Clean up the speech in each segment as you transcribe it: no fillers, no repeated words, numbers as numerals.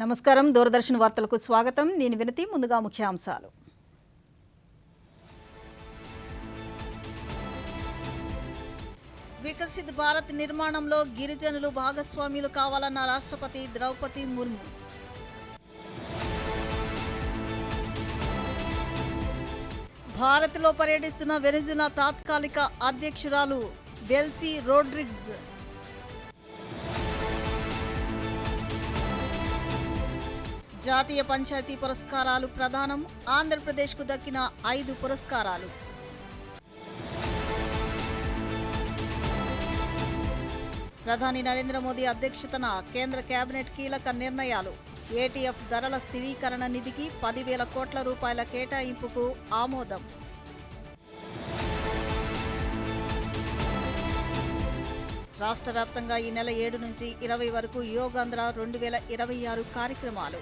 నమస్కారం. దూరదర్శన్ వార్తలకు స్వాగతం. నేను వినతి. ముందుగా ముఖ్యాంశాలు. వికసిత్ భారత్ నిర్మాణంలో గిరిజనులు భాగస్వాములు కావాలన్న రాష్ట్రపతి ద్రౌపది ముర్ము. భారత్లో పర్యటిస్తున్న వెనిజులా తాత్కాలిక అధ్యక్షురాలు డెల్సీ రోడ్రిగ్స్. జాతీయ పంచాయతీ పురస్కారాలు ప్రదానం. ఆంధ్రప్రదేశ్కు దక్కిన 5 పురస్కారాలు. ప్రధాని నరేంద్ర మోదీ అధ్యక్షతన కేంద్ర కేబినెట్ కీలక నిర్ణయాలు. ఏటీఎఫ్ ధరల స్థిరీకరణ నిధికి 10,000 కోట్ల రూపాయల కేటాయింపుకు ఆమోదం. రాష్ట్ర వ్యాప్తంగా ఈ నెల 7 నుంచి 20 వరకు యోగాంధ్ర 2026 కార్యక్రమాలు.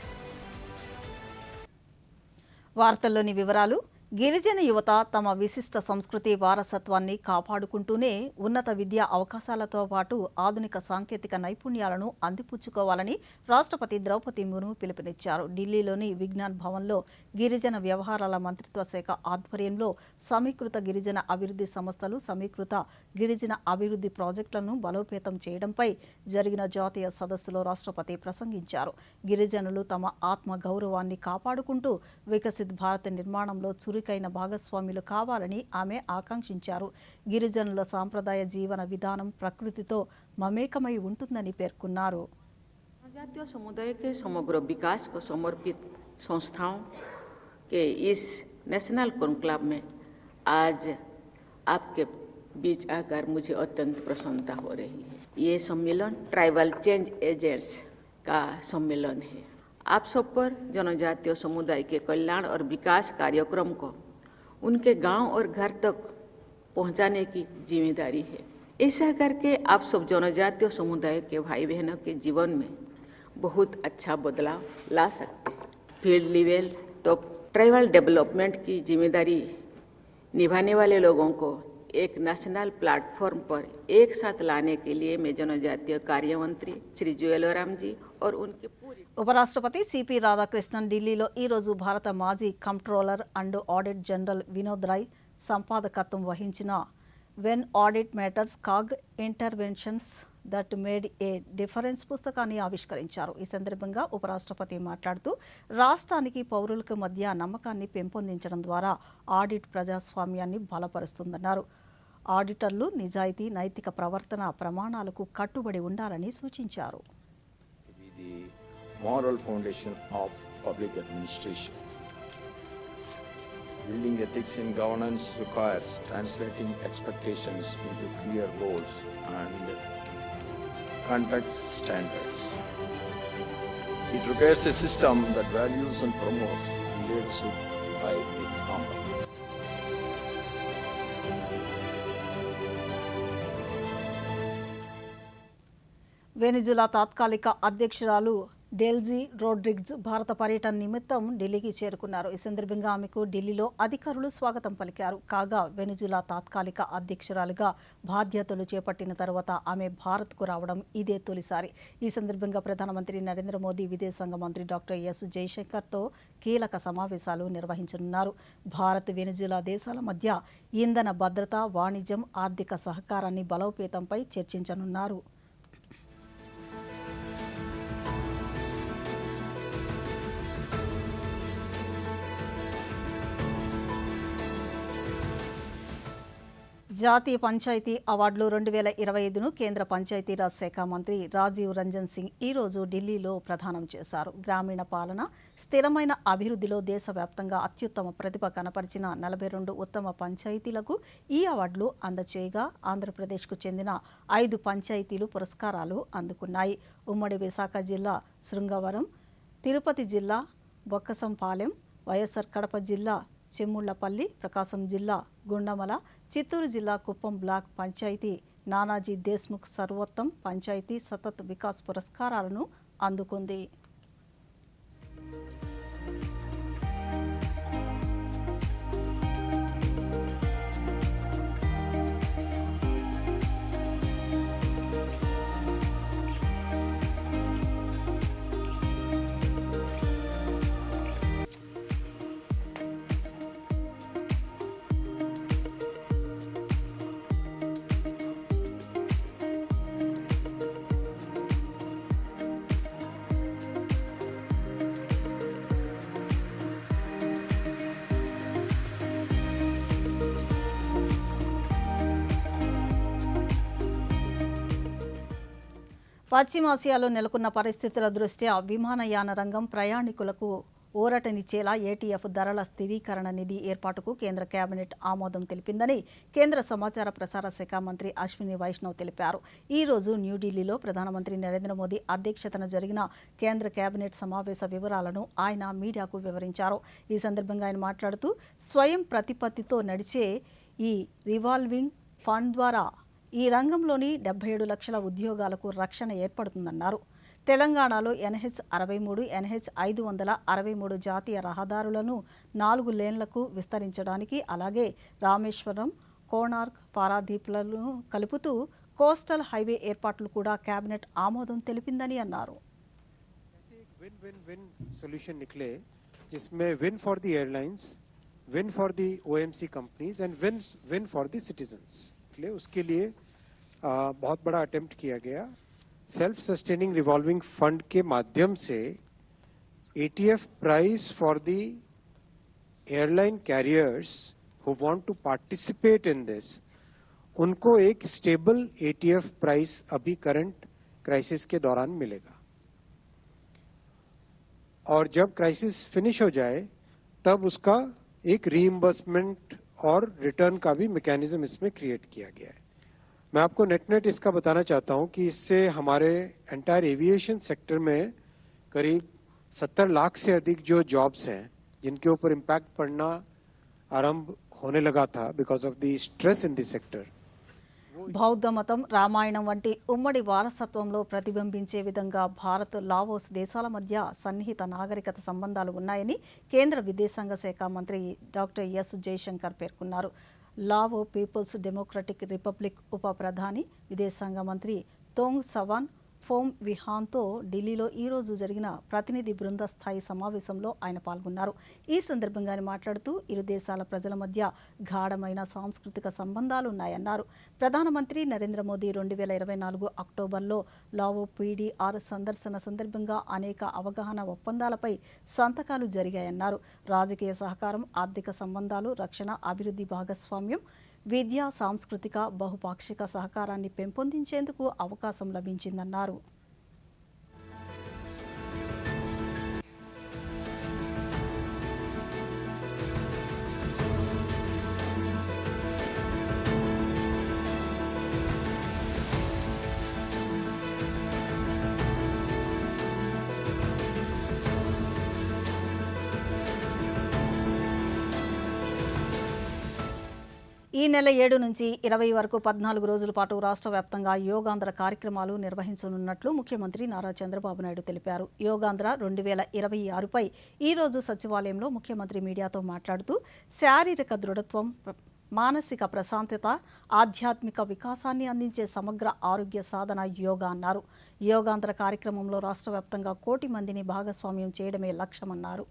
వార్తల్లోని వివరాలు. గిరిజన యువత తమ విశిష్ట సంస్కృతి వారసత్వాన్ని కాపాడుకుంటూనే ఉన్నత విద్యా అవకాశాలతో పాటు ఆధునిక సాంకేతిక నైపుణ్యాలను అందిపుచ్చుకోవాలని రాష్ట్రపతి ద్రౌపది ముర్ము పిలుపునిచ్చారు. ఢిల్లీలోని విజ్ఞాన్ భవన్లో గిరిజన వ్యవహారాల మంత్రిత్వ శాఖ ఆధ్వర్యంలో సమీకృత గిరిజన అభివృద్ధి సంస్థలు, సమీకృత గిరిజన అభివృద్ధి ప్రాజెక్టులను బలోపేతం చేయడంపై జరిగిన జాతీయ సదస్సులో రాష్ట్రపతి ప్రసంగించారు. గిరిజనులు తమ ఆత్మ గౌరవాన్ని కాపాడుకుంటూ వికసిత్ భారత్ నిర్మాణంలో చురుకైన భాగస్వాములు కావాలని ఆమె ఆకాంక్షించారు. గిరిజనుల సాంప్రదాయ జీవన విధానం ప్రకృతితో మమేకమై ఉంటుందని పేర్కొన్నారు. जनजातीय समुदाय के समग्र विकास को समर्पित संस्थाओं के इस नेशनल कॉन्क्लेव में आज आपके बीच आकर मुझे अत्यंत प्रसन्नता हो रही है। ये सम्मेलन ट्राइबल चेंज एजेंट्स का सम्मेलन है। आप सब पर जनजातीय समुदाय के कल्याण और विकास कार्यक्रम को उनके गांव और घर तक पहुंचाने की जिम्मेदारी है। ऐसा करके आप सब जनजातीय समुदाय के भाई बहनों के जीवन में बहुत अच्छा बदलाव ला सकते हैं। फील्ड लेवल तो ट्राइबल डेवलपमेंट की जिम्मेदारी निभाने वाले लोगों को एक नेशनल प्लेटफॉर्म पर एक साथ लाने के लिए मैं जनजातीय कार्य मंत्री श्री जुएल ओराम जी और उनके पूरी ఉపరాష్ట్రపతి సిపి రాధాకృష్ణన్ ఢిల్లీలో ఈరోజు భారత మాజీ comptroller and audit general Vinod Rai సంపాదకత్వం వహించిన when audit matters CAG interventions that made a difference పుస్తకాన్ని ఆవిష్కరించారు. ఈ సందర్భంగా ఉపరాష్ట్రపతి మాట్లాడుతూ రాష్ట్రానికి పౌరులకు మధ్య నమ్మకాన్ని పెంపొందించడం ద్వారా ఆడిట్ ప్రజాస్వామ్యాన్ని బలపరుస్తుందన్నారు. ఆడిటర్లు నిజాయితీ, నైతిక ప్రవర్తన ప్రమాణాలకు కట్టుబడి ఉండాలని సూచించారు. Moral foundation of public administration. Building ethics in governance requires translating expectations into clear goals and conduct standards. It requires a system that values and promotes leadership by example. Venezuela తాత్కాలిక అధ్యక్షురాలు డెల్సీ రోడ్రిగ్స్ భారత పర్యటన నిమిత్తం ఢిల్లీకి చేరుకున్నారు. ఈ సందర్భంగా ఆమెకు ఢిల్లీలో అధికారులు స్వాగతం పలికారు. కాగా వెనిజులా తాత్కాలిక అధ్యక్షురాలుగా బాధ్యతలు చేపట్టిన తర్వాత ఆమె భారత్కు రావడం ఇదే తొలిసారి. ఈ సందర్భంగా ప్రధానమంత్రి నరేంద్ర మోదీ, విదేశాంగ మంత్రి డాక్టర్ ఎస్ జయశంకర్తో కీలక సమావేశాలు నిర్వహించనున్నారు. భారత్, వెనిజులా దేశాల మధ్య ఇంధన భద్రత, వాణిజ్యం, ఆర్థిక సహకారాన్ని బలోపేతంపై చర్చించనున్నారు. జాతీయ పంచాయతీ అవార్డులు 2025ను కేంద్ర పంచాయతీరాజ్ శాఖ మంత్రి రాజీవ్ రంజన్ సింగ్ ఈరోజు ఢిల్లీలో ప్రదానం చేశారు. గ్రామీణ పాలన, స్థిరమైన అభివృద్ధిలో దేశవ్యాప్తంగా అత్యుత్తమ ప్రతిభ కనపరిచిన 42 ఉత్తమ పంచాయతీలకు ఈ అవార్డులు అందచేయగా ఆంధ్రప్రదేశ్కు చెందిన 5 పంచాయతీలు పురస్కారాలు అందుకున్నాయి. ఉమ్మడి విశాఖ జిల్లా శృంగవరం, తిరుపతి జిల్లా బొక్కసంపాలెం, వైఎస్ఆర్ కడప జిల్లా చెమ్ముళ్లపల్లి, ప్రకాశం జిల్లా గుండమల, చిత్తూరు జిల్లా కుప్పం బ్లాక్ పంచాయతీ నానాజీ దేశ్ముఖ్ సర్వోత్తమ్ పంచాయతీ సతత్ వికాస్ పురస్కారాలను అందుకుంది. పశ్చిమాసియాలో నెలకొన్న పరిస్థితుల దృష్ట్యా విమానయాన రంగం ప్రయాణికులకు ఊరటనిచ్చేలా ఏటీఎఫ్ ధరల స్థిరీకరణ నిధి ఏర్పాటుకు కేంద్ర కేబినెట్ ఆమోదం తెలిపిందని కేంద్ర సమాచార ప్రసార శాఖ మంత్రి అశ్విని వైష్ణవ్ తెలిపారు. ఈ రోజు న్యూఢిల్లీలో ప్రధానమంత్రి నరేంద్ర మోదీ అధ్యక్షతన జరిగిన కేంద్ర కేబినెట్ సమావేశ వివరాలను ఆయన మీడియాకు వివరించారు. ఈ సందర్భంగా ఆయన మాట్లాడుతూ స్వయం ప్రతిపత్తితో నడిచే ఈ రివాల్వింగ్ ఫండ్ ద్వారా ఈ రంగంలోని 77 లక్షల ఉద్యోగాలకు రక్షణ ఏర్పడుతుందన్నారు. తెలంగాణలో NH-63, NH-563 జాతీయ రహదారులను 4 లేన్లకు విస్తరించడానికి, అలాగే రామేశ్వరం, కోణార్క్, పారాదీప్లను కలుపుతూ కోస్టల్ హైవే ఏర్పాట్లు కూడా కేబినెట్ ఆమోదం తెలిపిందని అన్నారు. विन सॉल्यूशन निकले जिसमें win for the airlines, win for the OMC companies and win for the citizens, उसके लिए बहुत बड़ा अटेम्प्ट किया गया. सेल्फ सस्टेनिंग रिवॉल्विंग फंड के माध्यम से ATF price for the airline carriers who want to participate in this, उनको एक स्टेबल ATF प्राइस अभी करंट क्राइसिस के दौरान मिलेगा. और जब क्राइसिस फिनिश हो जाए तब उसका एक रीइंबर्समेंट और रिटर्न का भी मैकेनिज्म इसमें क्रिएट किया गया है. मैं आपको नेट इसका बताना चाहता हूं कि इससे हमारे एंटायर एविएशन सेक्टर में करीब 70 लाख से अधिक जो जॉब्स हैं जिनके ऊपर इम्पैक्ट पड़ना आरंभ होने लगा था because of the stress in the sector. బౌద్ధ మతం, రామాయణం వంటి ఉమ్మడి వారసత్వంలో ప్రతిబింబించే విధంగా భారత్, లావోస్ దేశాల మధ్య సన్నిహిత నాగరికత సంబంధాలు ఉన్నాయని కేంద్ర విదేశాంగ శాఖ మంత్రి డాక్టర్ ఎస్ జయశంకర్ పేర్కొన్నారు. లావో పీపుల్స్ డెమోక్రటిక్ రిపబ్లిక్ ఉప ప్రధాని, విదేశాంగ మంత్రి తోంగ్ సవాన్ ఫోమ్ విహాన్తో ఢిల్లీలో ఈ రోజు జరిగిన ప్రతినిధి బృంద స్థాయి సమావేశంలో ఆయన పాల్గొన్నారు. ఈ సందర్భంగా ఆయన మాట్లాడుతూ ఇరు దేశాల ప్రజల మధ్య గాఢమైన సాంస్కృతిక సంబంధాలున్నాయన్నారు. ప్రధానమంత్రి నరేంద్ర మోదీ 2024 అక్టోబర్లో లావో PDR సందర్శన సందర్భంగా అనేక అవగాహన ఒప్పందాలపై సంతకాలు జరిగాయన్నారు. రాజకీయ సహకారం, ఆర్థిక సంబంధాలు, రక్షణ, అభివృద్ధి భాగస్వామ్యం, విద్య, సాంస్కృతిక, బహుపాక్షిక సహకారాన్ని పెంపొందించేందుకు అవకాశం లభించిందన్నారు. ఈ నెల 7 నుంచి 20 వరకు 14 రోజుల పాటు రాష్ట్ర వ్యాప్తంగా యోగాంధ్ర కార్యక్రమాలు నిర్వహించనున్నట్లు ముఖ్యమంత్రి నారా చంద్రబాబు నాయుడు తెలిపారు. యోగాంధ్ర 2026పై ఈ రోజు సచివాలయంలో ముఖ్యమంత్రి మీడియాతో మాట్లాడుతూ శారీరక దృఢత్వం, మానసిక ప్రశాంతత, ఆధ్యాత్మిక వికాసాన్ని అందించే సమగ్ర ఆరోగ్య సాధన యోగా అన్నారు. యోగాంధ్ర కార్యక్రమంలో రాష్ట్ర వ్యాప్తంగా 1 కోటి మందిని భాగస్వామ్యం చేయడమే లక్ష్యమన్నారు.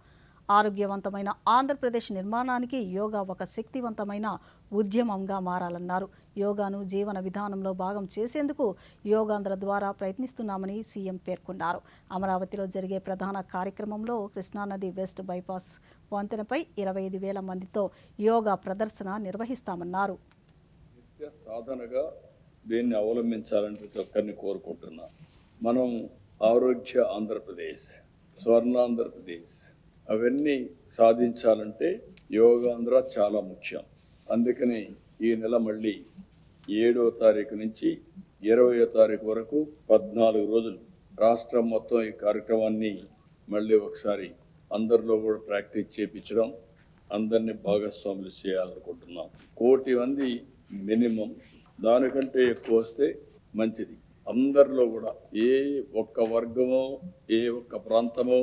ఆరోగ్యవంతమైన ఆంధ్రప్రదేశ్ నిర్మాణానికి యోగా ఒక శక్తివంతమైన ఉద్యమంగా మారాలన్నారు. యోగాను జీవన విధానంలో భాగం చేసేందుకు యోగాంధ్ర ద్వారా ప్రయత్నిస్తున్నామని సీఎం పేర్కొన్నారు. అమరావతిలో జరిగే ప్రధాన కార్యక్రమంలో కృష్ణానది వెస్ట్ బైపాస్ వంతెనపై 25,000 మందితో యోగా ప్రదర్శన నిర్వహిస్తామన్నారు. నిత్య సాధనగా దీన్ని అవలంబించాలని ప్రతి ఒక్కరిని కోరుకుంటున్నా. మనం ఆరోగ్య ఆంధ్రప్రదేశ్, స్వర్ణాంధ్రప్రదేశ్ అవన్నీ సాధించాలంటే యోగాంధ్ర చాలా ముఖ్యం. అందుకని ఈ నెల మళ్ళీ 7వ తారీఖు నుంచి 20వ తారీఖు వరకు 14 రోజులు రాష్ట్రం మొత్తం ఈ కార్యక్రమాన్ని మళ్ళీ ఒకసారి అందరిలో కూడా ప్రాక్టీస్ చేయించడం, అందరినీ భాగస్వాములు చేయాలనుకుంటున్నాం. 1 కోటి మంది మినిమం, దానికంటే ఎక్కువ వస్తే మంచిది. అందరిలో కూడా ఏ ఒక్క వర్గమో, ఏ ఒక్క ప్రాంతమో,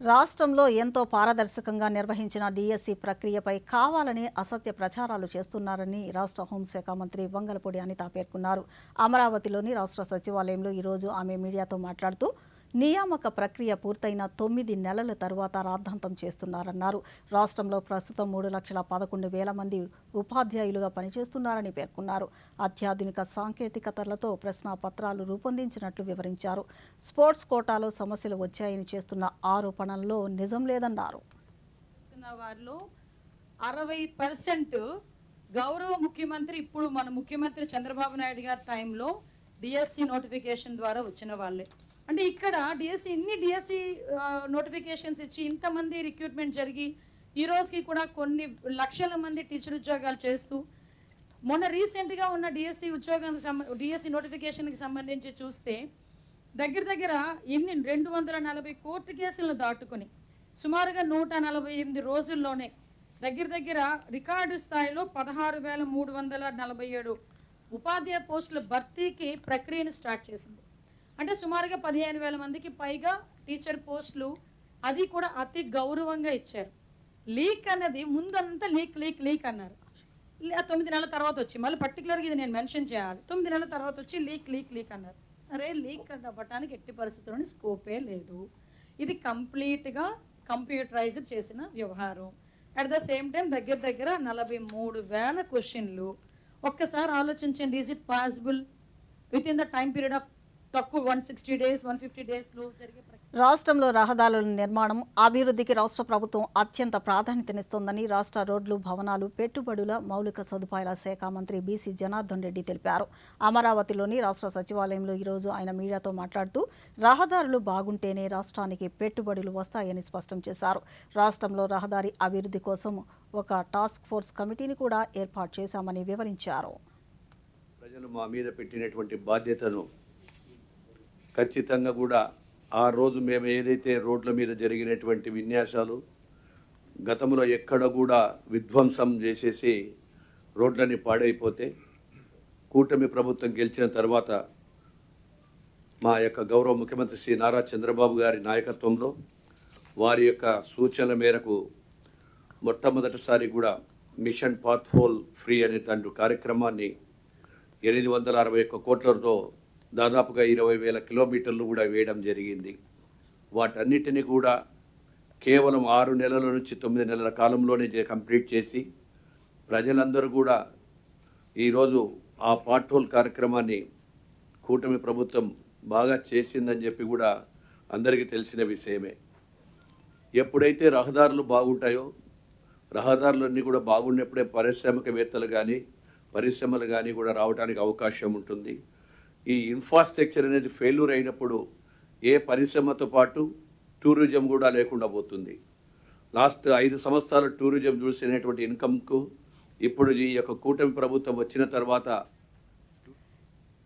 రాష్ట్రంలో ఎంతో పారదర్శకంగా నిర్వహించిన డిఎస్సి ప్రక్రియపై కావాలని అసత్య ప్రచారాలు చేస్తున్నారని రాష్ట్ర హోంశాఖ మంత్రి వంగలపూడి అనిత పేర్కొన్నారు. అమరావతిలోని రాష్ట్ర సచివాలయంలో ఈరోజు ఆమె మీడియాతో మాట్లాడుతూ నియామక ప్రక్రియ పూర్తయిన 9 నెలల తర్వాత రాద్ధాంతం చేస్తున్నారన్నారు. రాష్ట్రంలో ప్రస్తుతం 3,11,000 మంది ఉపాధ్యాయులుగా పనిచేస్తున్నారని పేర్కొన్నారు. అత్యాధునిక సాంకేతికతలతో ప్రశ్నాపత్రాలు రూపొందించినట్లు వివరించారు. స్పోర్ట్స్ కోటాలో సమస్యలు వచ్చాయని చేస్తున్న ఆరోపణల్లో నిజం లేదన్నారు. వారిలో 60% గౌరవ ముఖ్యమంత్రి, ఇప్పుడు మన ముఖ్యమంత్రి చంద్రబాబు నాయుడు గారి టైంలో డిఎస్సి నోటిఫికేషన్ ద్వారా వచ్చిన వాళ్ళే. అంటే ఇక్కడ ఇన్ని డిఎస్సి నోటిఫికేషన్స్ ఇచ్చి ఇంతమంది రిక్రూట్మెంట్ జరిగి ఈ రోజుకి కూడా కొన్ని లక్షల మంది టీచర్ ఉద్యోగాలు చేస్తూ మొన్న రీసెంట్గా ఉన్న డిఎస్సి నోటిఫికేషన్కి సంబంధించి చూస్తే దగ్గర 240 కోర్టు కేసులను దాటుకొని సుమారుగా 148 రోజుల్లోనే దగ్గర రికార్డు స్థాయిలో 16,347 ఉపాధ్యాయ పోస్టుల భర్తీకి ప్రక్రియను స్టార్ట్ చేసింది. అంటే సుమారుగా 15,000 మందికి పైగా టీచర్ పోస్టులు, అది కూడా అతి గౌరవంగా ఇచ్చారు. లీక్ అన్నది ముందంతా లీక్ అన్నారు. 9 నెలల తర్వాత వచ్చి, మళ్ళీ పర్టికులర్గా ఇది నేను మెన్షన్ చేయాలి, 9 నెలల తర్వాత వచ్చి లీక్ అన్నారు. అరే లీక్ అవ్వటానికి ఎట్టి పరిస్థితుల్లోని స్కోపే లేదు. ఇది కంప్లీట్గా కంప్యూటరైజ్డ్ చేసిన వ్యవహారం. అట్ ద సేమ్ టైం దగ్గర 43,000 క్వశ్చన్లు. ఒక్కసారి ఆలోచించండి, is it possible with in the time period of తక్కువ 160 days 150 daysలో జరిగే రాష్ట్రంలో రహదారుల నిర్మాణం, అభివృద్ధికి రాష్ట్ర ప్రభుత్వం అత్యంత ప్రాధాన్యతనిస్తోందని రాష్ట్ర రోడ్లు, భవనాలు, పెట్టుబడుల మౌలిక సదుపాయాల శాఖ మంత్రి బీసీ జనార్దన్ రెడ్డి తెలిపారు. అమరావతిలోని రాష్ట్ర సచివాలయంలో ఈరోజు ఆయన మీడియాతో మాట్లాడుతూ రహదారులు బాగుంటేనే రాష్ట్రానికి పెట్టుబడులు వస్తాయని స్పష్టం చేశారు. రాష్ట్రంలో రహదారి అభివృద్ధి కోసం ఒక టాస్క్ ఫోర్స్ కమిటీని కూడా ఏర్పాటు చేశామని వివరించారు. ప్రజలు మా మీద పెట్టినటువంటి బాధ్యతను ఖచ్చితంగా కూడా ఆ రోజు మేము ఏదైతే రోడ్ల మీద జరిగినటువంటి విన్యాసాలు, గతంలో ఎక్కడ కూడా విధ్వంసం చేసేసి రోడ్లని పాడైపోతే కూటమి ప్రభుత్వం గెలిచిన తర్వాత మా యొక్క గౌరవ ముఖ్యమంత్రి శ్రీ నారా చంద్రబాబు గారి నాయకత్వంలో వారి యొక్క సూచనల మేరకు మొట్టమొదటిసారి కూడా మిషన్ పాత్ హోల్ ఫ్రీ అనే తండ్రి కార్యక్రమాన్ని 861 కోట్లతో దాదాపుగా 20,000 కిలోమీటర్లు కూడా వేయడం జరిగింది. వాటన్నిటిని కూడా కేవలం 6 నెలల నుంచి 9 నెలల కాలంలోనే కంప్లీట్ చేసి ప్రజలందరూ కూడా ఈరోజు ఆ పార్ట్ హోల్ కార్యక్రమాన్ని కూటమి ప్రభుత్వం బాగా చేసిందని చెప్పి కూడా అందరికీ తెలిసిన విషయమే. ఎప్పుడైతే రహదారులు బాగుంటాయో, రహదారులన్నీ కూడా బాగున్నప్పుడే పారిశ్రామికవేత్తలు కానీ పరిశ్రమలు కానీ కూడా రావడానికి అవకాశం ఉంటుంది. ఈ ఇన్ఫ్రాస్ట్రక్చర్ అనేది ఫెయిల్యూర్ అయినప్పుడు ఏ పరిశ్రమతో పాటు టూరిజం కూడా లేకుండా పోతుంది. లాస్ట్ 5 సంవత్సరాలు టూరిజం చూసినటువంటి ఇన్కమ్కు ఇప్పుడు ఈ యొక్క కూటమి ప్రభుత్వం వచ్చిన తర్వాత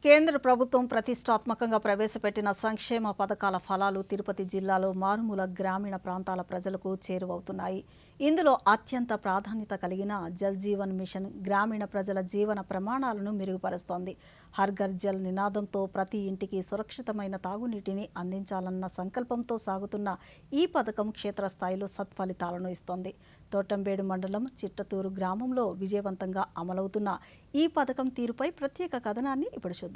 కేంద్ర ప్రభుత్వం ప్రతిష్టాత్మకంగా ప్రవేశపెట్టిన సంక్షేమ పథకాల ఫలాలు తిరుపతి జిల్లాలో మారుమూల గ్రామీణ ప్రాంతాల ప్రజలకు చేరువవుతున్నాయి. ఇందులో అత్యంత ప్రాధాన్యత కలిగిన జల్ జీవన్ మిషన్ గ్రామీణ ప్రజల జీవన ప్రమాణాలను మెరుగుపరుస్తోంది. హర్ ఘర్ జల్ నినాదంతో ప్రతి ఇంటికి సురక్షితమైన తాగునీటిని అందించాలన్న సంకల్పంతో సాగుతున్న ఈ పథకం క్షేత్రస్థాయిలో సత్ఫలితాలను ఇస్తోంది. తోటంబేడు మండలం చిట్టతూరు గ్రామంలో విజయవంతంగా అమలవుతున్న ఈ పథకం తీరుపై ప్రత్యేక కథనాన్ని ఇప్పుడు చూద్దాం.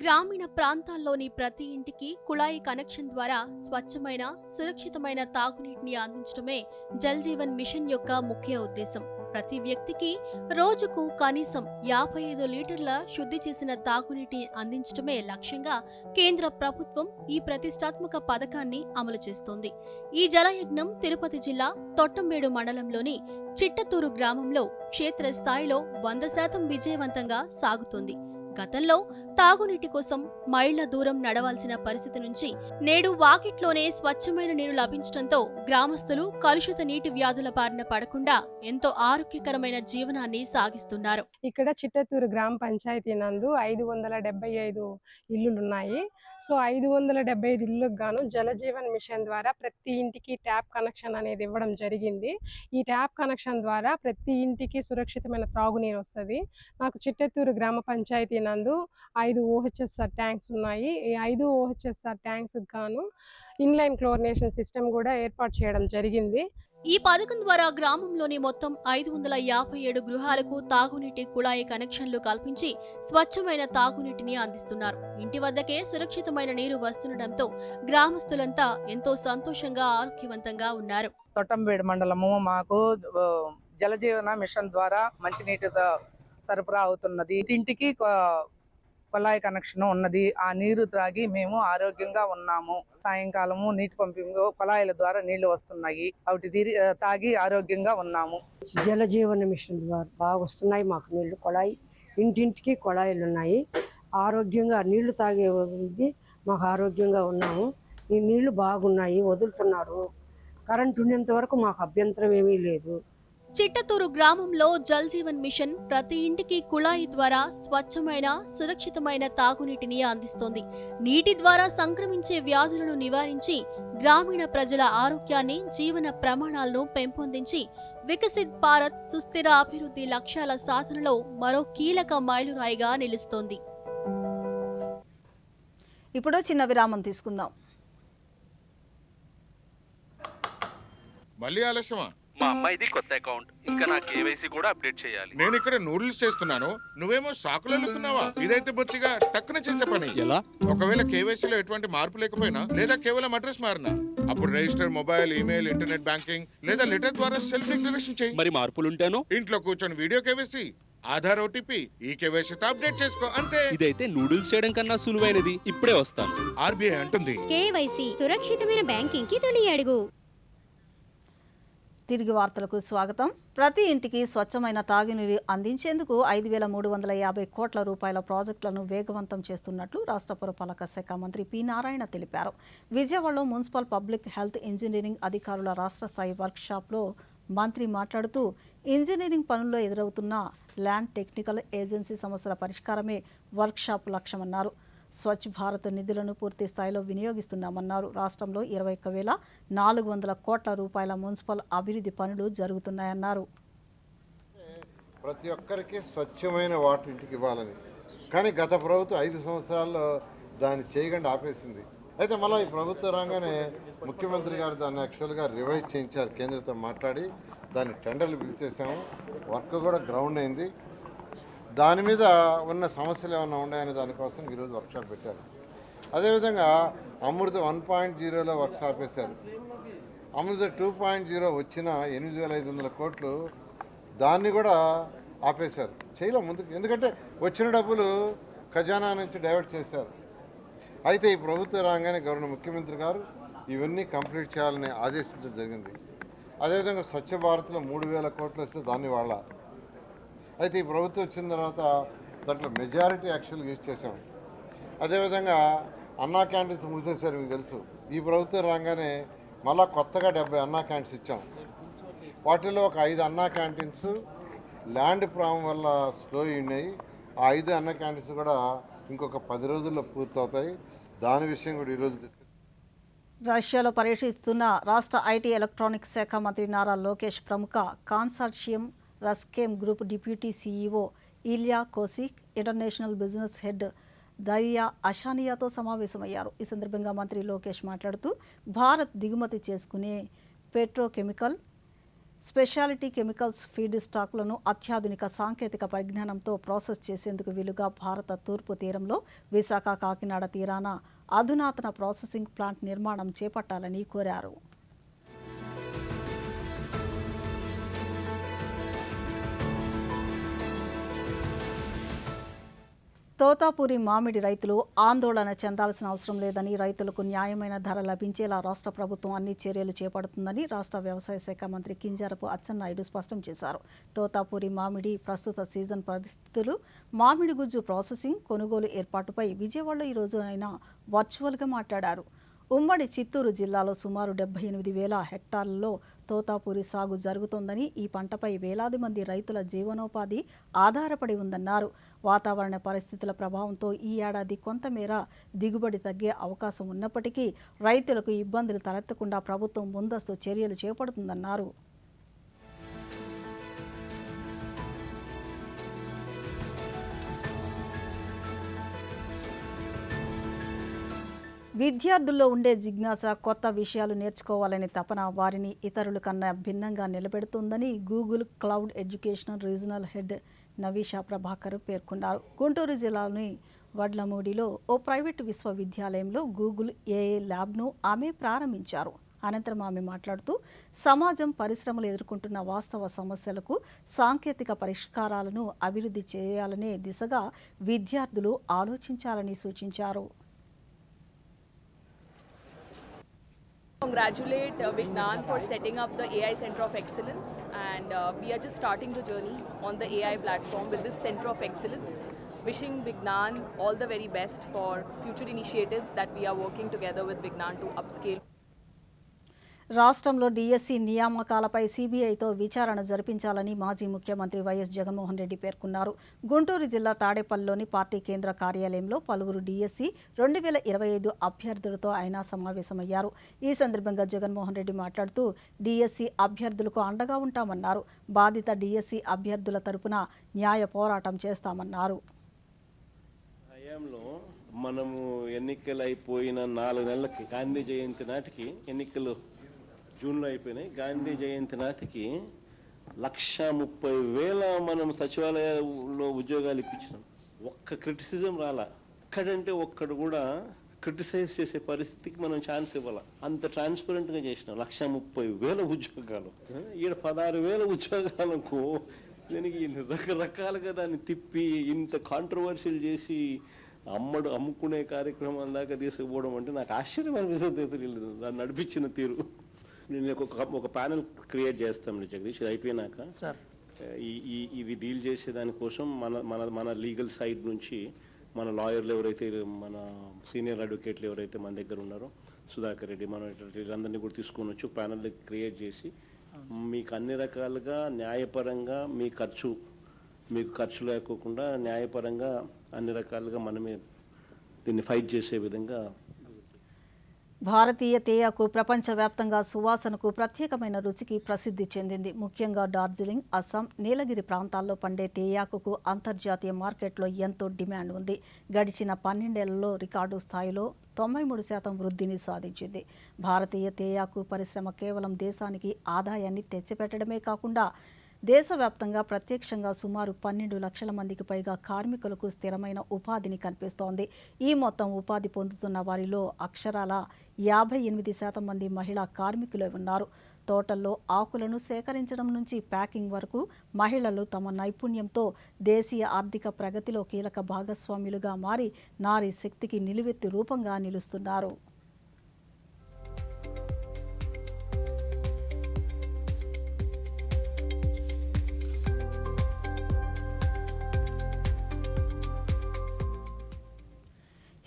గ్రామీణ ప్రాంతాల్లోని ప్రతి ఇంటికి కుళాయి కనెక్షన్ ద్వారా స్వచ్ఛమైన, సురక్షితమైన తాగునీటిని అందించడమే జల్ జీవన్ మిషన్ యొక్క ముఖ్య ఉద్దేశం. ప్రతి వ్యక్తికి రోజుకు కనీసం 55 లీటర్ల శుద్ధి చేసిన తాగునీటిని అందించడమే లక్ష్యంగా కేంద్ర ప్రభుత్వం ఈ ప్రతిష్టాత్మక పథకాన్ని అమలు చేస్తోంది. ఈ జలయజ్ఞం తిరుపతి జిల్లా తొట్టంబేడు మండలంలోని చిట్టతూరు గ్రామంలో క్షేత్రస్థాయిలో 100% విజయవంతంగా సాగుతోంది. గతంలో తాగునీటి కోసం మైళ్ల దూరం నడవాల్సిన పరిస్థితి నుంచి నేడు వాకిట్లోనే స్వచ్ఛమైన నీరు లభించడంతో గ్రామస్తులు కలుషిత నీటి వ్యాధుల బారిన పడకుండా ఎంతో ఆరోగ్యకరమైన జీవనాన్ని సాగిస్తున్నారు. ఇక్కడ చిట్టతూరు గ్రామ పంచాయతీ నందు 575 ఇల్లులున్నాయి. సో 575 ఇళ్లకు గాను జలజీవన్ మిషన్ ద్వారా ప్రతి ఇంటికి ట్యాప్ కనెక్షన్ అనేది ఇవ్వడం జరిగింది. ఈ ట్యాప్ కనెక్షన్ ద్వారా ప్రతి ఇంటికి సురక్షితమైన త్రాగునీరు వస్తుంది. నాకు చిట్టతూరు గ్రామ పంచాయతీ నందు 5 OHSR ట్యాంక్స్ ఉన్నాయి. ఈ 5 OHSR ట్యాంక్స్ గాను ఇన్లైన్ క్లోరినేషన్ సిస్టమ్ కూడా ఏర్పాటు చేయడం జరిగింది. ఈ పథకం ద్వారా గ్రామంలోని మొత్తం 557 గృహాలకు తాగునీటి కుళాయి కనెక్షన్లు కల్పించి స్వచ్ఛమైన తాగునీటిని అందిస్తున్నారు. ఇంటి వద్దకే సురక్షితమైన నీరు వస్తుండటంతో గ్రామస్తులంతా ఎంతో సంతోషంగా, ఆరోగ్యవంతంగా ఉన్నారు. తొట్టంబేడు మండలము మాకు జలజీవన మిషన్ ద్వారా మంచినీటి సరఫరా అవుతున్నది. ఇంటింటికి కుళాయి కనెక్షన్ ఉన్నది. ఆ నీరు త్రాగి మేము ఆరోగ్యంగా ఉన్నాము. సాయంకాలము నీటి పంపింగ్ కుళాయిల ద్వారా నీళ్లు వస్తున్నాయి. వాటి తాగి ఆరోగ్యంగా ఉన్నాము. జలజీవన మిషన్ ద్వారా బాగా వస్తున్నాయి మాకు నీళ్లు. కుళాయి ఇంటింటికి కొళాయిలు ఉన్నాయి. ఆరోగ్యంగా నీళ్లు తాగే ఇది మాకు ఆరోగ్యంగా ఉన్నాము. ఈ నీళ్లు బాగున్నాయి, వదులుతున్నారు. కరెంట్ ఉన్నంత వరకు మాకు అభ్యంతరం ఏమీ లేదు. చిట్టతూరు గ్రామంలో జల్ జీవన్ మిషన్ ప్రతి ఇంటికి కుళాయి ద్వారా స్వచ్ఛమైన సురక్షితమైన తాగునీటిని అందిస్తోంది. నీటి ద్వారా సంక్రమించే వ్యాధులను నివారించి గ్రామీణ ప్రజల ఆరోగ్యాన్ని, జీవన ప్రమాణాలను పెంపొందించి వికసిత్ భారత్ సుస్థిర అభివృద్ధి లక్ష్యాల సాధనలో మరో కీలక మైలురాయిగా నిలుస్తోంది. ఇప్పుడు చిన్న విరామం తీసుకుందాం. మళ్ళీ ఆలస్యమా? మా అమ్మాయిది కొత్త అకౌంట్, ఇంకా నా కేవైసీ కూడా అప్డేట్ చేయాలి. నేను ఇక్కడ నూడిల్స్ చేస్తున్నాను, నువ్వేమో సాకులు వెళ్తున్నావా? ఇదైతే బొత్తిగా టక్కున చేసే పని. ఎలా? ఒకవేళ కేవైసీలో ఎటువంటి మార్పు లేకపోయినా లేదా కేవలం అడ్రస్ మారినా అప్పుడు register mobile, email, internet banking లేదా లెటర్ ద్వారా సెల్ఫ్ డిక్లరేషన్ చేయి. మరి మార్పులుంటేనో? ఇంట్లో కూర్చొని వీడియో కేవైసీ, ఆధార్, ఓటీపీ, ఈ కేవైసీతో అప్డేట్ చేసుకో, అంతే. ఇదైతే నూడిల్స్ చేయడం కన్నా సులువైనది. ఇప్పుడే వస్తాను. ఆర్బీఐ అంటుంది, కేవైసీ సురక్షితమైన బ్యాంకింగ్ కి తొలి అడుగు. తిరిగి వార్తలకు స్వాగతం. ప్రతి ఇంటికి స్వచ్ఛమైన తాగునీరు అందించేందుకు 5,350 కోట్ల రూపాయల ప్రాజెక్టులను వేగవంతం చేస్తున్నట్లు రాష్ట్ర పురపాలక శాఖ మంత్రి పి. నారాయణ తెలిపారు. విజయవాడలో మున్సిపల్ పబ్లిక్ హెల్త్ ఇంజనీరింగ్ అధికారుల రాష్ట్ర స్థాయి వర్క్షాప్లో మంత్రి మాట్లాడుతూ ఇంజనీరింగ్ పనుల్లో ఎదురవుతున్న ల్యాండ్ టెక్నికల్ ఏజెన్సీ సమస్యల పరిష్కారమే వర్క్షాప్ లక్ష్యమన్నారు. స్వచ్ఛ భారత్ నిధులను పూర్తి స్థాయిలో వినియోగిస్తున్నామన్నారు. రాష్ట్రంలో 21,400 కోట్ల రూపాయల మున్సిపల్ అభివృద్ధి పనులు జరుగుతున్నాయన్నారు. ప్రతి ఒక్కరికి స్వచ్ఛమైన వాటర్ ఇంటికి ఇవ్వాలని, కానీ గత ప్రభుత్వం 5 సంవత్సరాల్లో దాన్ని చేయకుండా ఆపేసింది. అయితే మళ్ళీ ఈ ప్రభుత్వం రాగానే ముఖ్యమంత్రి గారు దాన్ని యాక్చువల్గా రివైజ్ చేయించారు. కేంద్రంతో మాట్లాడి దాన్ని టెండర్లు పిలిచేసాము. వర్క్ కూడా గ్రౌండ్ అయింది. దాని మీద ఉన్న సమస్యలు ఏమైనా ఉన్నాయనే దానికోసం ఈరోజు వర్క్షాప్ పెట్టారు. అదేవిధంగా అమృత 1.0లో వర్క్స్ ఆపేశారు. అమృత 2.0 వచ్చిన 8,500 కోట్లు దాన్ని కూడా ఆపేశారు, చేయలే ముందుకు. ఎందుకంటే వచ్చిన డబ్బులు ఖజానా నుంచి డైవర్ట్ చేశారు. అయితే ఈ ప్రభుత్వం రాగానే గవర్నర్ ముఖ్యమంత్రి గారు ఇవన్నీ కంప్లీట్ చేయాలని ఆదేశించడం జరిగింది. అదేవిధంగా స్వచ్ఛ భారత్లో 3,000 కోట్లు వస్తే దాన్ని వాళ్ళ. అయితే ఈ ప్రభుత్వం వచ్చిన తర్వాత దాంట్లో మెజారిటీ యాక్చువల్గా యూజ్ చేసాం. అదేవిధంగా అన్నా క్యాంటీన్స్ మూసేశారు, మీకు తెలుసు. ఈ ప్రభుత్వం రాగానే మళ్ళీ కొత్తగా 70 అన్నా క్యాంటీన్స్ ఇచ్చాం. వాటిలో ఒక 5 అన్నా క్యాంటీన్స్ ల్యాండ్ ప్రాబ్లం వల్ల స్లో ఉన్నాయి. ఆ 5 అన్నా క్యాంటీన్స్ కూడా ఇంకొక 10 రోజుల్లో పూర్తవుతాయి. దాని విషయం కూడా ఈరోజు రష్యాలో పర్యటిస్తున్న రాష్ట్ర ఐటీ ఎలక్ట్రానిక్స్ శాఖ మంత్రి నారా లోకేష్ ప్రముఖ కాన్సార్షియం రస్కేమ్ గ్రూప్ డిప్యూటీ సీఈఓ ఇలియా కోసిక్, ఇంటర్నేషనల్ బిజినెస్ హెడ్ దరియా అషానియాతో సమావేశమయ్యారు. ఈ సందర్భంగా మంత్రి లోకేష్ మాట్లాడుతూ భారత్ దిగుమతి చేసుకునే పెట్రోకెమికల్, స్పెషాలిటీ కెమికల్స్ ఫీడ్ స్టాక్లను అత్యాధునిక సాంకేతిక పరిజ్ఞానంతో ప్రాసెస్ చేసేందుకు వీలుగా భారత తూర్పు తీరంలో విశాఖ, కాకినాడ తీరాన అధునాతన ప్రాసెసింగ్ ప్లాంట్ నిర్మాణం చేపట్టాలని కోరారు. తోతాపూరి మామిడి రైతులు ఆందోళన చెందాల్సిన అవసరం లేదని, రైతులకు న్యాయమైన ధర లభించేలా రాష్ట్ర ప్రభుత్వం అన్ని చర్యలు చేపడుతుందని రాష్ట్ర వ్యవసాయ శాఖ మంత్రి కింజారపు అచ్చెన్నాయుడు స్పష్టం చేశారు. తోతాపూరి మామిడి ప్రస్తుత సీజన్ పరిస్థితులు, మామిడి గుజ్జు ప్రాసెసింగ్, కొనుగోలు ఏర్పాటుపై విజయవాడలో ఈరోజు ఆయన వర్చువల్గా మాట్లాడారు. ఉమ్మడి చిత్తూరు జిల్లాలో సుమారు 78,000 హెక్టార్లలో తోతాపూరి సాగు జరుగుతోందని, ఈ పంటపై వేలాది మంది రైతుల జీవనోపాధి ఆధారపడి ఉందన్నారు. వాతావరణ పరిస్థితుల ప్రభావంతో ఈ ఏడాది కొంతమేర దిగుబడి తగ్గే అవకాశం ఉన్నప్పటికీ రైతులకు ఇబ్బందులు తలెత్తకుండా ప్రభుత్వం ముందస్తు చర్యలు చేపడుతుందన్నారు. విద్యార్థుల్లో ఉండే జిజ్ఞాస, కొత్త విషయాలు నేర్చుకోవాలనే తపన వారిని ఇతరుల కన్నా భిన్నంగా నిలబెడుతుందని Google cloud educational regional head Naveesha Prabhakar పేర్కొన్నారు. గుంటూరు జిల్లాలోని వడ్లమూడిలో ఓ ప్రైవేటు విశ్వవిద్యాలయంలో గూగుల్ ఏఐ ల్యాబ్ను ఆమె ప్రారంభించారు. అనంతరం ఆమె మాట్లాడుతూ సమాజం, పరిశ్రమలు ఎదుర్కొంటున్న వాస్తవ సమస్యలకు సాంకేతిక పరిష్కారాలను అభివృద్ధి చేయాలనే దిశగా విద్యార్థులు ఆలోచించాలని సూచించారు. congratulate Vignan for setting up the AI Center of Excellence, and we are just starting the journey on the AI platform with this Center of Excellence. Wishing Vignan all the very best for future initiatives that we are working together with Vignan to upscale. రాష్ట్రంలో DSC నియామకాలపై సీబీఐతో విచారణ జరిపించాలని మాజీ ముఖ్యమంత్రి YS Jaganmohan Reddy పేర్కొన్నారు. గుంటూరు జిల్లా తాడేపల్లిలోని party కేంద్ర కార్యాలయంలో పలువురు డిఎస్సి 2025 అభ్యర్థులతో ఆయన సమావేశమయ్యారు. ఈ సందర్భంగా జగన్మోహన్ రెడ్డి మాట్లాడుతూ డిఎస్సి అభ్యర్థులకు అండగా ఉంటామన్నారు. బాధిత డిఎస్సి అభ్యర్థుల తరపున న్యాయ పోరాటం చేస్తామన్నారు. హయాంలో మనము ఎన్నికలు అయిపోయిన 4 నెలలకి గాంధీ జయంతి నాటికి ఎన్నికలు జూన్లో అయిపోయినాయి. గాంధీ జయంతి నాటికి 130,000 మనం సచివాలయంలో ఉద్యోగాలు ఇప్పించినాం. ఒక్క క్రిటిసిజం రాలా. ఒక్కడంటే ఒక్కడు కూడా క్రిటిసైజ్ చేసే పరిస్థితికి మనం ఛాన్స్ ఇవ్వాలి. అంత ట్రాన్స్పరెంట్గా చేసినాం. 130,000 ఉద్యోగాలు. ఈడ 16,000 ఉద్యోగాలకు దీనికి రకరకాలుగా దాన్ని తిప్పి ఇంత కాంట్రవర్షియల్ చేసి అమ్ముకునే కార్యక్రమం దాకా తీసుకుపోవడం అంటే నాకు ఆశ్చర్యం అనిపిస్తుంది. తెలియదు దాన్ని నడిపించిన తీరు. నేను ఒక ప్యానెల్ క్రియేట్ చేస్తాం జగదీష్, ఇది అయిపోయినాక ఇది డీల్ చేసే దానికోసం మన లీగల్ సైడ్ నుంచి మన లాయర్లు ఎవరైతే, మన సీనియర్ అడ్వకేట్లు ఎవరైతే మన దగ్గర ఉన్నారో, సుధాకర్ రెడ్డి, మనం వీళ్ళందరినీ కూడా తీసుకొని వచ్చి ప్యానెల్ క్రియేట్ చేసి మీకు అన్ని రకాలుగా న్యాయపరంగా మీకు ఖర్చు లేకోకుండా న్యాయపరంగా అన్ని రకాలుగా మనమే దీన్ని ఫైట్ చేసే విధంగా. భారతీయ తేయాకు ప్రపంచవ్యాప్తంగా సువాసనకు ప్రత్యేకమైన రుచికి ప్రసిద్ధి చెందింది. ముఖ్యంగా డార్జిలింగ్, అస్సాం, నీలగిరి ప్రాంతాల్లో పండే తేయాకుకు అంతర్జాతీయ మార్కెట్లో ఎంతో డిమాండ్ ఉంది. గడిచిన 12 ఏళ్లలో రికార్డు స్థాయిలో 93% వృద్ధిని సాధించింది. భారతీయ తేయాకు పరిశ్రమ కేవలం దేశానికి ఆదాయాన్ని తెచ్చిపెట్టడమే కాకుండా దేశవ్యాప్తంగా ప్రత్యక్షంగా సుమారు 12 లక్షల మందికి పైగా కార్మికులకు స్థిరమైన ఉపాధిని కల్పిస్తోంది. ఈ మొత్తం ఉపాధి పొందుతున్న వారిలో అక్షరాల 58% మంది మహిళా కార్మికులే ఉన్నారు. తోటల్లో ఆకులను సేకరించడం నుంచి ప్యాకింగ్ వరకు మహిళలు తమ నైపుణ్యంతో దేశీయ ఆర్థిక ప్రగతిలో కీలక భాగస్వాములుగా మారి నారీ శక్తికి నిలువెత్తు రూపంగా నిలుస్తున్నారు.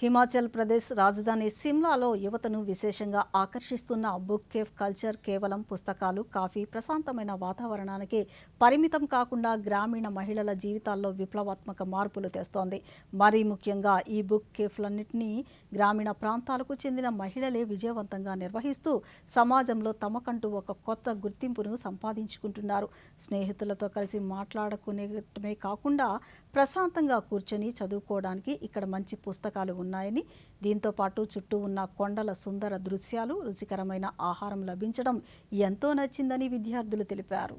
హిమాచల్ ప్రదేశ్ రాజధాని సిమ్లాలో యువతను విశేషంగా ఆకర్షిస్తున్న బుక్ కేఫ్ కల్చర్ కేవలం పుస్తకాలు, కాఫీ, ప్రశాంతమైన వాతావరణానికి పరిమితం కాకుండా గ్రామీణ మహిళల జీవితాల్లో విప్లవాత్మక మార్పులు తెస్తోంది. మరీ ముఖ్యంగా ఈ బుక్ కేఫ్లన్నింటినీ గ్రామీణ ప్రాంతాలకు చెందిన మహిళలే విజయవంతంగా నిర్వహిస్తూ సమాజంలో తమకంటూ ఒక కొత్త గుర్తింపును సంపాదించుకుంటున్నారు. స్నేహితులతో కలిసి మాట్లాడుకునేటమే కాకుండా ప్రశాంతంగా కూర్చొని చదువుకోవడానికి ఇక్కడ మంచి పుస్తకాలు ఉన్నాయని, దీంతో పాటు చుట్టూ ఉన్న కొండల సుందర దృశ్యాలు, రుచికరమైన ఆహారం లభించడం ఎంతో నచ్చిందని విద్యార్థులు తెలిపారు.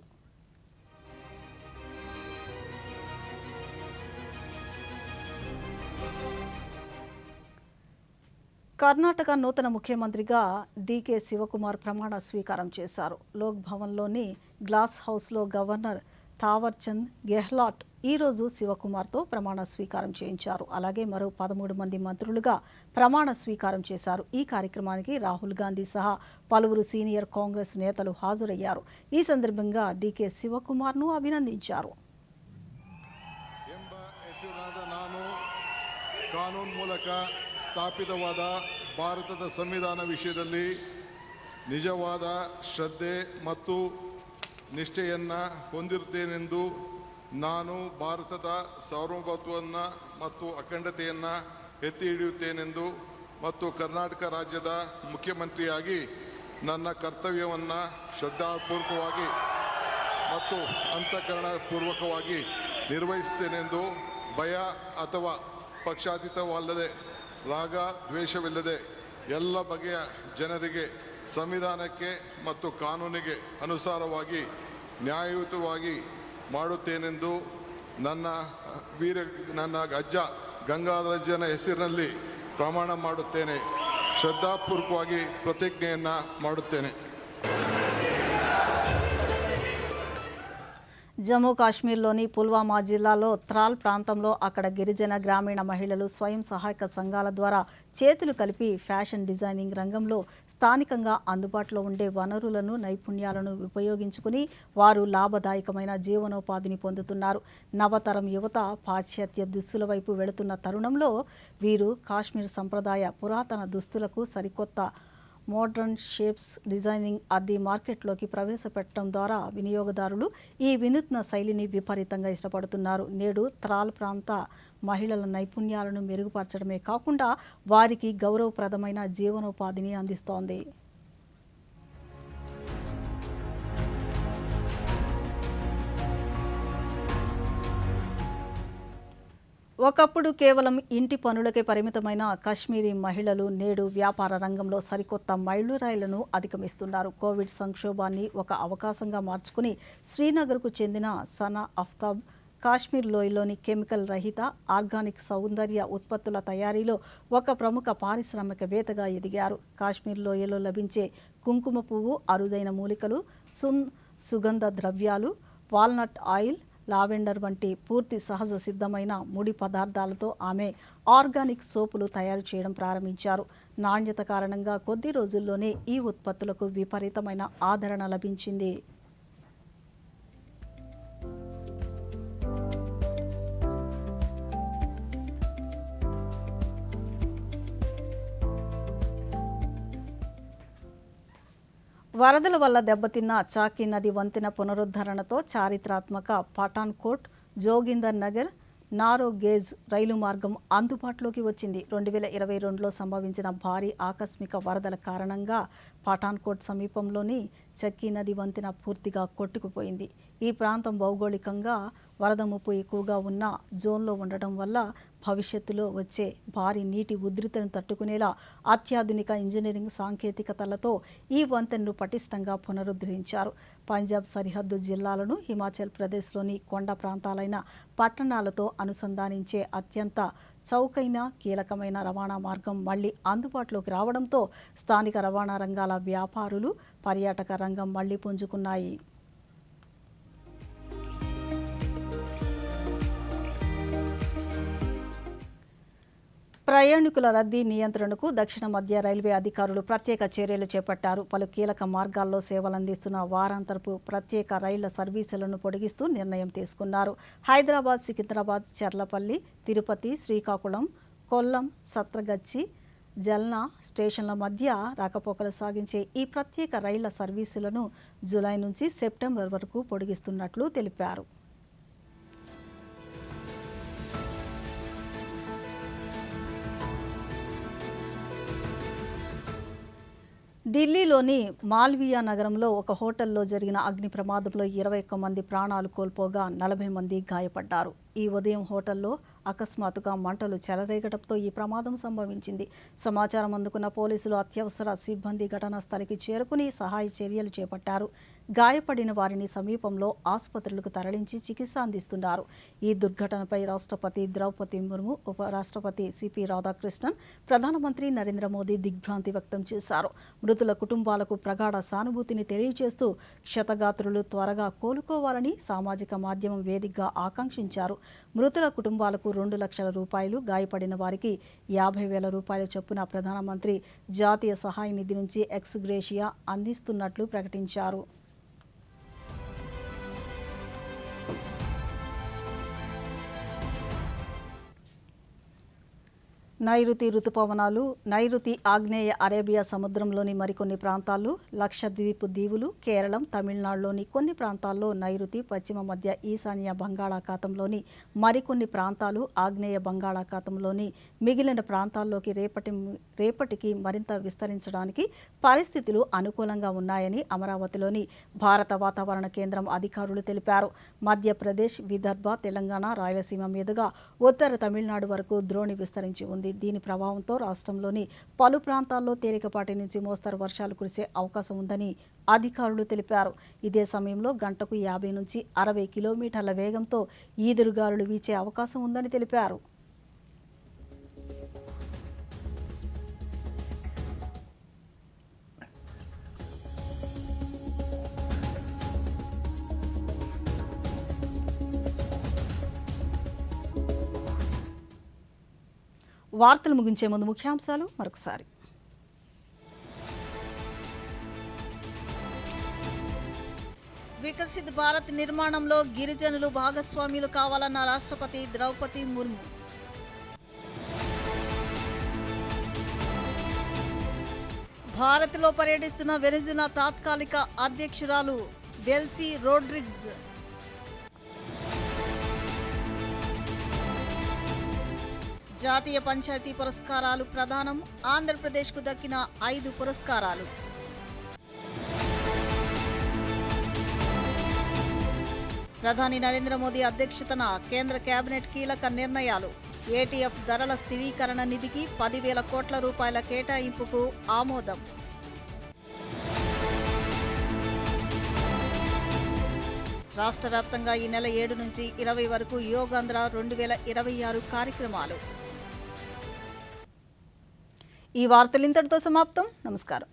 కర్ణాటక నూతన ముఖ్యమంత్రిగా డీకే శివకుమార్ ప్రమాణ స్వీకారం చేశారు. లోక్ భవన్లోని గ్లాస్ హౌస్లో గవర్నర్ థావర్చంద్ గెహ్లాట్ ఈరోజు శివకుమార్తో ప్రమాణ స్వీకారం చేయించారు. అలాగే మరో 13 మంది మంత్రులుగా ప్రమాణ స్వీకారం చేశారు. ఈ కార్యక్రమానికి రాహుల్ గాంధీ సహా పలువురు సీనియర్ కాంగ్రెస్ నేతలు హాజరయ్యారు. ఈ సందర్భంగా డీకే శివకుమార్ను అభినందించారు. ನಾನು ಕಾನೂನು ಮೂಲಕ ಸ್ಥಾಪಿತವಾದ ಭಾರತದ ಸಂವಿಧಾನ ವಿಷಯದಲ್ಲಿ ನಿಜವಾದ ಶ್ರದ್ಧೆ ಮತ್ತು ನಿಷ್ಠೆಯನ್ನು ಹೊಂದಿರುತ್ತೇನೆಂದು ನಾನು ಭಾರತದ ಸಾರ್ವಭೌಮತ್ವವನ್ನು ಮತ್ತು ಅಖಂಡತೆಯನ್ನು ಎತ್ತಿ ಹಿಡಿಯುತ್ತೇನೆಂದು ಮತ್ತು ಕರ್ನಾಟಕ ರಾಜ್ಯದ ಮುಖ್ಯಮಂತ್ರಿಯಾಗಿ ನನ್ನ ಕರ್ತವ್ಯವನ್ನು ಶ್ರದ್ಧಾಪೂರ್ವಕವಾಗಿ ಮತ್ತು ಅಂತಃಕರಣಪೂರ್ವಕವಾಗಿ ನಿರ್ವಹಿಸುತ್ತೇನೆಂದು ಭಯ ಅಥವಾ ಪಕ್ಷಾತೀತವಲ್ಲದೆ ರಾಗ ದ್ವೇಷವಿಲ್ಲದೆ ಎಲ್ಲ ಬಗೆಯ ಜನರಿಗೆ ಸಂವಿಧಾನಕ್ಕೆ ಮತ್ತು ಕಾನೂನಿಗೆ ಅನುಸಾರವಾಗಿ ನ್ಯಾಯಯುತವಾಗಿ ಮಾಡುತ್ತೇನೆಂದು ನನ್ನ ಅಜ್ಜ ಗಂಗಾಧರಜ್ಜನ ಹೆಸರಿನಲ್ಲಿ ಪ್ರಮಾಣ ಮಾಡುತ್ತೇನೆ. ಶ್ರದ್ಧಾಪೂರ್ವಕವಾಗಿ ಪ್ರತಿಜ್ಞೆಯನ್ನು ಮಾಡುತ್ತೇನೆ. జమ్మూ కాశ్మీర్లోని పుల్వామా జిల్లాలో త్రాల్ ప్రాంతంలో అక్కడ గిరిజన గ్రామీణ మహిళలు స్వయం సహాయక సంఘాల ద్వారా చేతులు కలిపి ఫ్యాషన్ డిజైనింగ్ రంగంలో స్థానికంగా అందుబాటులో ఉండే వనరులను నైపుణ్యాలను ఉపయోగించుకుని వారు లాభదాయకమైన జీవనోపాధిని పొందుతున్నారు. నవతరం యువత పాశ్చాత్య దుస్తుల వైపు వెళుతున్న తరుణంలో వీరు కాశ్మీర్ సంప్రదాయ పురాతన దుస్తులకు సరికొత్త మోడర్న్ షేప్స్ డిజైనింగ్ అద్దె మార్కెట్లోకి ప్రవేశపెట్టడం ద్వారా వినియోగదారులు ఈ వినూత్న శైలిని విపరీతంగా ఇష్టపడుతున్నారు. నేడు త్రాల్ ప్రాంత మహిళల నైపుణ్యాలను మెరుగుపరచడమే కాకుండా వారికి గౌరవప్రదమైన జీవనోపాధిని అందిస్తోంది. ఒకప్పుడు కేవలం ఇంటి పనులకే పరిమితమైన కశ్మీరీ మహిళలు నేడు వ్యాపార రంగంలో సరికొత్త మైలురాయిలను అధిగమిస్తున్నారు. కోవిడ్ సంక్షోభాన్ని ఒక అవకాశంగా మార్చుకుని శ్రీనగర్కు చెందిన సనా అఫ్తాబ్ కాశ్మీర్ లోయలోని కెమికల్ రహిత ఆర్గానిక్ సౌందర్య ఉత్పత్తుల తయారీలో ఒక ప్రముఖ పారిశ్రామికవేత్తగా ఎదిగారు. కాశ్మీర్ లోయలో లభించే కుంకుమ పువ్వు, అరుదైన మూలికలు, సుగంధ ద్రవ్యాలు, వాల్నట్ ఆయిల్, లావెండర్ వంటి పూర్తి సహజ సిద్ధమైన ముడి పదార్థాలతో ఆమె ఆర్గానిక్ సోపులు తయారు చేయడం ప్రారంభించారు. నాణ్యత కారణంగా కొద్ది రోజుల్లోనే ఈ ఉత్పత్తులకు విపరీతమైన ఆదరణ లభించింది. వరదల వల్ల దెబ్బతిన్న చాకీ నది వంతెన పునరుద్ధరణతో చారిత్రాత్మక పఠాన్కోట్, జోగిందర్ నగర్ నారో గేజ్ రైలు మార్గం అందుబాటులోకి వచ్చింది. 2022లో సంభవించిన భారీ ఆకస్మిక వరదల కారణంగా పఠాన్కోట్ సమీపంలోని చక్కీ నది వంతెన పూర్తిగా కొట్టుకుపోయింది. ఈ ప్రాంతం భౌగోళికంగా వరద ముప్పు ఎక్కువగా ఉన్న జోన్లో ఉండటం వల్ల భవిష్యత్తులో వచ్చే భారీ నీటి ఉధృతిని తట్టుకునేలా అత్యాధునిక ఇంజనీరింగ్ సాంకేతికతలతో ఈ వంతెనను పటిష్టంగా పునరుద్ధరించారు. పంజాబ్ సరిహద్దు జిల్లాలను హిమాచల్ ప్రదేశ్లోని కొండ ప్రాంతాలైన పట్టణాలతో అనుసంధానించే అత్యంత చౌకైన కీలకమైన రవాణా మార్గం మళ్లీ అందుబాటులోకి రావడంతో స్థానిక రవాణా రంగాల వ్యాపారులు, పర్యాటక రంగం మళ్లీ పుంజుకున్నాయి. ప్రయాణికుల రద్దీ నియంత్రణకు దక్షిణ మధ్య రైల్వే అధికారులు ప్రత్యేక చర్యలు చేపట్టారు. పలు కీలక మార్గాల్లో సేవలందిస్తున్న వారాంతరపు ప్రత్యేక రైళ్ల సర్వీసులను పొడిగిస్తూ నిర్ణయం తీసుకున్నారు. హైదరాబాద్, సికింద్రాబాద్, చర్లపల్లి, తిరుపతి, శ్రీకాకుళం, కొల్లం, సత్రగచ్చి, జల్నా స్టేషన్ల మధ్య రాకపోకలు సాగించే ఈ ప్రత్యేక రైళ్ల సర్వీసులను జూలై నుంచి సెప్టెంబర్ వరకు పొడిగిస్తున్నట్లు తెలిపారు. ఢిల్లీలోని మాల్వియా నగరంలో ఒక హోటల్లో జరిగిన అగ్ని ప్రమాదంలో 21 మంది ప్రాణాలు కోల్పోగా 40 మంది గాయపడ్డారు. ఈ ఉదయం హోటల్లో అకస్మాత్తుగా మంటలు చెలరేగడంతో ఈ ప్రమాదం సంభవించింది. సమాచారం అందుకున్న పోలీసులు అత్యవసర సిబ్బంది ఘటనా స్థలికి చేరుకుని సహాయ చర్యలు చేపట్టారు. గాయపడిన వారిని సమీపంలో ఆసుపత్రులకు తరలించి చికిత్స అందిస్తున్నారు. ఈ దుర్ఘటనపై రాష్ట్రపతి ద్రౌపది ముర్ము, ఉపరాష్ట్రపతి సిపి రాధాకృష్ణన్, ప్రధానమంత్రి నరేంద్ర మోదీ దిగ్భ్రాంతి వ్యక్తం చేశారు. మృతుల కుటుంబాలకు ప్రగాఢ సానుభూతిని తెలియజేస్తూ క్షతగాత్రులు త్వరగా కోలుకోవాలని సామాజిక మాధ్యమం వేదికగా ఆకాంక్షించారు. మృతుల కుటుంబాలకు 2 లక్షల రూపాయలు, గాయపడిన వారికి 50,000 రూపాయల చొప్పున ప్రధానమంత్రి జాతీయ సహాయ నిధి నుంచి ఎక్స్ గ్రేషియా అందిస్తున్నట్లు ప్రకటించారు. నైరుతి రుతుపవనాలు నైరుతి ఆగ్నేయ అరేబియా సముద్రంలోని మరికొన్ని ప్రాంతాలు, లక్షద్వీప్ దీవులు, కేరళం, తమిళనాడులోని కొన్ని ప్రాంతాల్లో నైరుతి, పశ్చిమ మధ్య ఈశాన్య బంగాళాఖాతంలోని మరికొన్ని ప్రాంతాలు, ఆగ్నేయ బంగాళాఖాతంలోని మిగిలిన ప్రాంతాల్లోకి రేపటికి మరింత విస్తరించడానికి పరిస్థితులు అనుకూలంగా ఉన్నాయని అమరావతిలోని భారత వాతావరణ కేంద్రం అధికారులు తెలిపారు. మధ్యప్రదేశ్, విదర్భ, తెలంగాణ, రాయలసీమ మీదుగా ఉత్తర తమిళనాడు వరకు ద్రోణి విస్తరించి ఉంది. దీని ప్రభావంతో రాష్ట్రంలోని పలు ప్రాంతాల్లో తేలికపాటి నుంచి మోస్తరు వర్షాలు కురిసే అవకాశం ఉందని అధికారులు తెలిపారు. ఇదే సమయంలో గంటకు 50 నుంచి 60 కిలోమీటర్ల వేగంతో ఈదురుగాలులు వీచే అవకాశం ఉందని తెలిపారు. వార్తలు ముగించే ముందు ముఖ్యాంశాలు మరొకసారి. వికసిత్ భారత్ నిర్మాణంలో గిరిజనులు భాగస్వామ్యులు కావాలన్న రాష్ట్రపతి ద్రౌపది ముర్ము. భారత్లో పర్యటిస్తున్న వెనిజులా తాత్కాలిక అధ్యక్షురాలు డెల్సీ రోడ్రిగ్స్. జాతీయ పంచాయతీ పురస్కారాలు ప్రదానం. ఆంధ్రప్రదేశ్కు దక్కిన 5 పురస్కారాలు. ప్రధాని నరేంద్ర మోదీ అధ్యక్షతన కేంద్ర కేబినెట్ కీలక నిర్ణయాలు. ఏటీఎఫ్ ధరల స్థిరీకరణ నిధికి 10,000 కోట్ల రూపాయల కేటాయింపుకు ఆమోదం. రాష్ట్ర వ్యాప్తంగా ఈ నెల 7 నుంచి 20 వరకు యోగాంధ్ర 2026 కార్యక్రమాలు. ఈ వార్తలు ఇంతటితో సమాప్తం. నమస్కారం.